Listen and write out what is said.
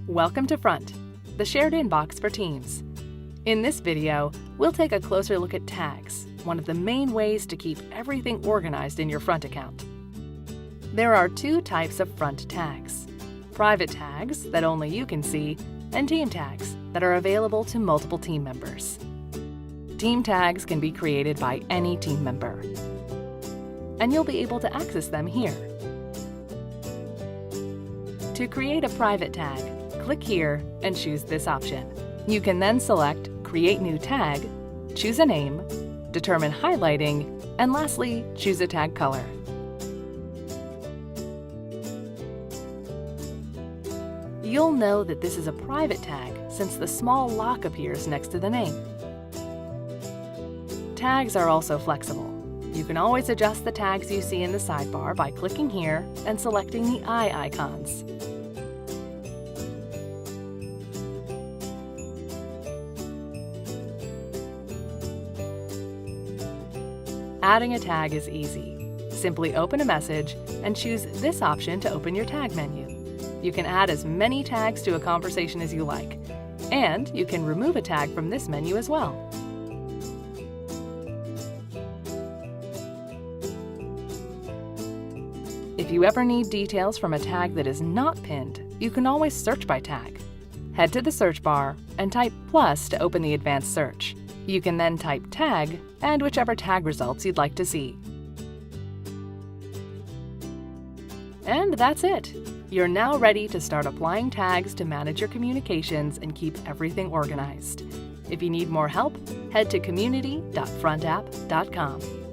Welcome to Front, the shared inbox for teams. In this video, we'll take a closer look at tags, one of the main ways to keep everything organized in your Front account. There are two types of Front tags: private tags that only you can see, and team tags that are available to multiple team members. Team tags can be created by any team member, and you'll be able to access them here. To create a private tag, click here and choose this option. You can then select Create New Tag, choose a name, determine highlighting, and lastly, choose a tag color. You'll know that this is a private tag since the small lock appears next to the name. Tags are also flexible. You can always adjust the tags you see in the sidebar by clicking here and selecting the eye icons. Adding a tag is easy. Simply open a message and choose this option to open your tag menu. You can add as many tags to a conversation as you like, and you can remove a tag from this menu as well. If you ever need details from a tag that is not pinned, you can always search by tag. Head to the search bar and type + to open the advanced search. You can then type tag and whichever tag results you'd like to see. And that's it. You're now ready to start applying tags to manage your communications and keep everything organized. If you need more help, head to community.frontapp.com.